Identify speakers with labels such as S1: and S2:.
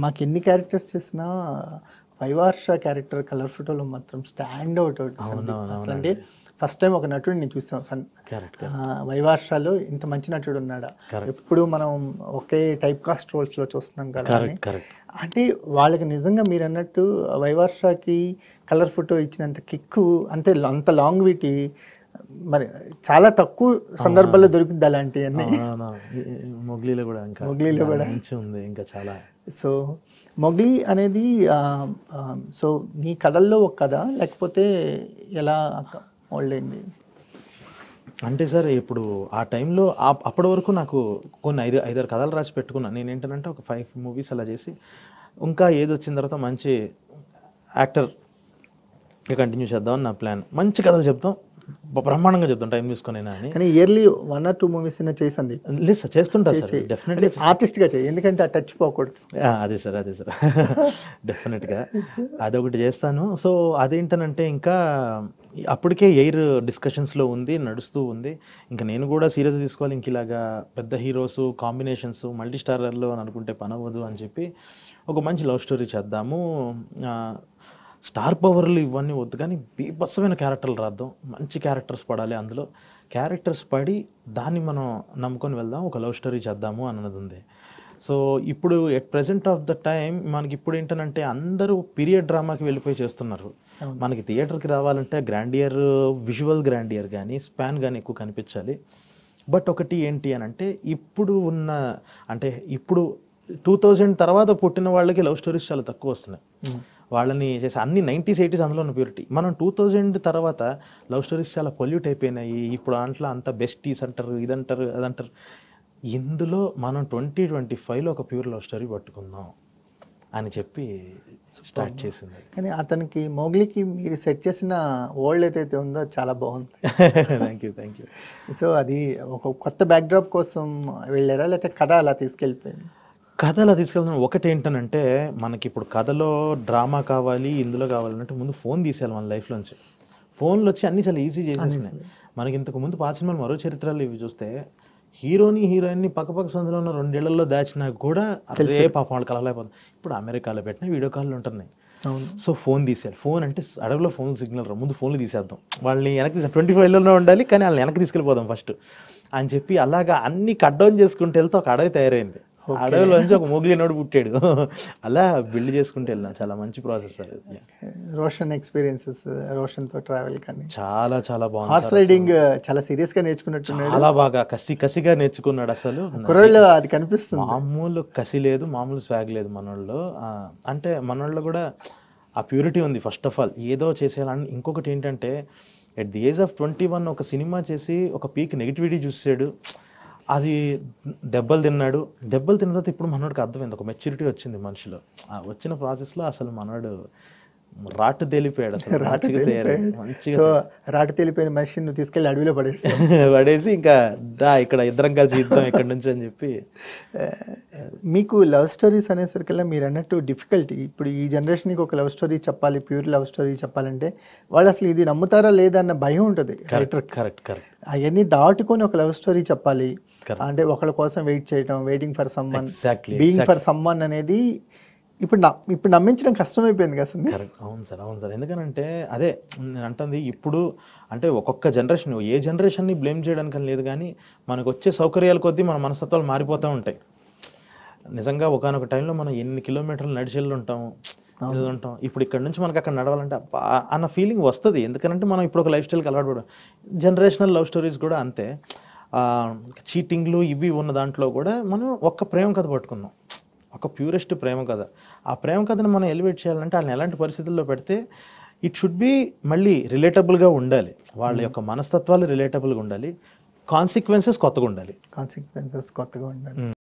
S1: మాకెన్ని characters చేసినా వైవార్ష character colour ఫోటోలో మాత్రం స్టాండ్ అవుట్ అవుతుంది అసలు. అంటే ఫస్ట్ టైం ఒక నటుడు నేను చూస్తాం వైవార్షలో ఇంత మంచి నటుడు ఉన్నాడా. ఎప్పుడు మనం ఒకే టైప్ కాస్ట్ రోల్స్లో చూస్తున్నాం కదా. అంటే వాళ్ళకి నిజంగా మీరు అన్నట్టు వైవార్షకి కలర్ ఫోటో ఇచ్చినంత కిక్కు అంటే అంత లాంగ్ వీటి మరి చాలా తక్కువ సందర్భాల్లో దొరికింది అలాంటివన్నీ.
S2: మొగ్లీలో కూడా ఉంది ఇంకా చాలా.
S1: సో మొగ్లీ అనేది సో నీ కథల్లో ఒక కథ లేకపోతే ఎలా మోల్డ్ అయింది
S2: అంటే సార్ ఇప్పుడు ఆ టైంలో అప్పటి వరకు నాకు కొన్ని 5-6 కథలు రాసి పెట్టుకున్నాను. నేను ఏంటంటే ఒక 5 మూవీస్ అలా చేసి ఇంకా ఏజ్ వచ్చిన తర్వాత మంచి యాక్టర్ కంటిన్యూ చేద్దామని నా ప్లాన్. మంచి కథలు చెప్తాం, బ్రహ్మాండంగా చెప్తాం టైం తీసుకొని.
S1: కానీ ఇయర్లీ 1 or 2 మూవీస్ చేసింది
S2: లేదు సార్, చేస్తుంటా సార్ డెఫినెట్గా.
S1: ఆర్టిస్ట్గా చేయి, ఎందుకంటే ఆ టచ్ పోకూడదు.
S2: అదే సార్ డెఫినెట్గా అదొకటి చేస్తాను. సో అదేంటనంటే ఇంకా అప్పటికే ఎయిర్ డిస్కషన్స్లో ఉంది, నడుస్తూ ఉంది. ఇంకా నేను కూడా సీరియస్ తీసుకోవాలి, ఇంక ఇలాగా పెద్ద హీరోస్ కాంబినేషన్స్ మల్టీ స్టారర్లు అని అనుకుంటే పనవద్దు అని చెప్పి ఒక మంచి లవ్ స్టోరీ చేద్దాము. స్టార్ పవర్లు ఇవన్నీ వద్దు కానీ బీభత్సమైన క్యారెక్టర్లు రాద్దాం, మంచి క్యారెక్టర్స్ పడాలి, అందులో క్యారెక్టర్స్ పడి దాన్ని మనం నమ్ముకొని వెళ్దాం, ఒక లవ్ స్టోరీ చేద్దాము అన్నది ఉంది. సో ఇప్పుడు at present of the time మనకి ఇప్పుడు ఏంటంటే అందరూ పీరియడ్ డ్రామాకి వెళ్ళిపోయి చేస్తున్నారు. మనకి థియేటర్కి రావాలంటే గ్రాండియర్, విజువల్ గ్రాండియర్ కానీ స్పాన్ కానీ ఎక్కువ కనిపించాలి. బట్ ఒకటి ఏంటి అని అంటే ఇప్పుడు ఉన్న అంటే ఇప్పుడు 2000 తర్వాత పుట్టిన వాళ్ళకి లవ్ స్టోరీస్ చాలా తక్కువ వస్తున్నాయి. వాళ్ళని చేసి అన్ని 90s 80s అందులో ఉన్న ప్యూరిటీ. మనం 2000 తర్వాత లవ్ స్టోరీస్ చాలా పొల్యూట్ అయిపోయినాయి. ఇప్పుడు దాంట్లో అంత బెస్టీస్ అంటారు, ఇదంటారు, అదంటారు. ఇందులో మనం 2025లో ఒక ప్యూర్ లవ్ స్టోరీ పట్టుకుందాం అని చెప్పి స్టార్ట్ చేసింది.
S1: కానీ అతనికి మోగ్లీకి మీరు సెట్ చేసిన వరల్డ్ ఏదైతే ఉందో చాలా బాగుంది.
S2: Thank you.
S1: సో అది ఒక కొత్త బ్యాక్డ్రాప్ కోసం వెళ్ళారా లేకపోతే కథ అలా తీసుకెళ్ళిపోయింది?
S2: కథ అలా తీసుకెళ్తాం. ఒకటి ఏంటనంటే మనకి ఇప్పుడు కథలో డ్రామా కావాలి, ఇందులో కావాలంటే ముందు ఫోన్ తీసేయాలి మన లైఫ్లోంచి. ఫోన్లో వచ్చి అన్నీ చాలా ఈజీ చేసేసినాయి. మనకి ఇంతకు ముందు పాత సినిమాలు మరో చరిత్రలు ఇవి చూస్తే హీరోని హీరోయిన్ని పక్కపక్క సందులో ఉన్న 2 ఏళ్లలో దాచినా కూడా అదే పాపం వాళ్ళు కలవలేకపోతుంది. ఇప్పుడు అమెరికాలో పెట్టిన వీడియో కాల్లు ఉంటున్నాయి. సో ఫోన్ తీసేయాలి. ఫోన్ అంటే అడవిలో ఫోన్ సిగ్నల్ రా, ముందు ఫోన్లు తీసేద్దాం, వాళ్ళని వెనక్కి 25 ఉండాలి కానీ వాళ్ళని వెనక్కి తీసుకెళ్ళిపోదాం ఫస్ట్ అని చెప్పి అలాగా అన్ని కట్ డౌన్ చేసుకుంటూ వెళ్తే ఒక అడవి తయారైంది. అడవిలోంచి ఒక మోగ్లీ నోడు పుట్టాడు. అలా బిల్డ్ చేసుకుంటూ వెళ్ళాం. చాలా మంచి ప్రాసెస్ అది.
S1: రోషన్ ఎక్స్పీరియన్సెస్, రోషన్తో ట్రావెల్ కానీ
S2: చాలా చాలా బాగుంది.
S1: హార్స్ రైడింగ్ చాలా సీరియస్గా నేర్చుకున్నట్టున్నాడు.
S2: చాలా బాగా కసిగా నేర్చుకున్నాడు. అసలు
S1: కుర్రోళ్ళు అది కనిపిస్తుంది.
S2: మామూలు కసి లేదు, మామూలు స్వాగ్ లేదు మనోళ్ళు. అంటే మనోళ్ళు కూడా ఆ ప్యూరిటీ ఉంది ఫస్ట్ ఆఫ్ ఆల్, ఏదో చేసేయాలని. ఇంకొకటి ఏంటంటే ఎట్ ది ఏజ్ ఆఫ్ 21 ఒక సినిమా చేసి ఒక పీక్ నెగిటివిటీ చూసాడు, అది దెబ్బలు తిన్న తర్వాత ఇప్పుడు మనోడికి అర్థమైంది, ఒక మెచ్యూరిటీ వచ్చింది మనిషిలో. ఆ వచ్చిన ప్రాసెస్లో అసలు మనోడు రాటు తేలిపోయాడు. అసలు
S1: రాటు తేలిపోయిన మనిషిని నువ్వు తీసుకెళ్ళి అడవిలో
S2: పడేసి ఇంకా ఇక్కడ ఇద్దరం కలిసి ఇద్దాం ఇక్కడ నుంచి అని చెప్పి.
S1: మీకు లవ్ స్టోరీస్ అనేసరికల్లా మీరు అన్నట్టు డిఫికల్టీ. ఇప్పుడు ఈ జనరేషన్కి ఒక లవ్ స్టోరీ చెప్పాలి, ప్యూర్ లవ్ స్టోరీ చెప్పాలంటే వాళ్ళు అసలు ఇది నమ్ముతారా లేదా అన్న భయం ఉంటుంది.
S2: కరెక్ట్.
S1: అవన్నీ దాటుకొని ఒక లవ్ స్టోరీ చెప్పాలి అంటే ఒకళ్ళ కోసం వెయిట్ చేయడం, waiting for someone, being for someone అనేది ఇప్పుడు నమ్మించడం కష్టమైపోయింది కదా సార్.
S2: కరెక్ట్. అవును సార్. ఎందుకనంటే అదే నేను అంటుంది, ఇప్పుడు అంటే ఒక్కొక్క జనరేషన్ ఏ జనరేషన్ని బ్లేమ్ చేయడానికి లేదు కానీ మనకు వచ్చే సౌకర్యాల కొద్దీ మన మనస్తత్వాలు మారిపోతూ ఉంటాయి. నిజంగా ఒకనొక టైంలో మనం ఎన్ని కిలోమీటర్లు నడిచెళ్ళి ఉంటాం. ఇప్పుడు ఇక్కడ నుంచి మనకి అక్కడ నడవాలంటే అన్న ఫీలింగ్ వస్తుంది. ఎందుకంటే మనం ఇప్పుడు ఒక లైఫ్ స్టైల్కి అలవాటు పడడం. జనరేషనల్ లవ్ స్టోరీస్ కూడా అంతే. చీటింగ్లు ఇవి ఉన్న దాంట్లో కూడా మనం ఒక్క ప్రేమ కథ పట్టుకున్నాం, ఒక ప్యూరెస్ట్ ప్రేమ కథ. ఆ ప్రేమ కథను మనం ఎలివేట్ చేయాలంటే వాళ్ళని ఎలాంటి పరిస్థితుల్లో పెడితే ఇట్ షుడ్ బి మళ్ళీ రిలేటబుల్గా ఉండాలి, వాళ్ళ యొక్క మనస్తత్వాలు రిలేటబుల్గా ఉండాలి, కాన్సిక్వెన్సెస్ కొత్తగా ఉండాలి.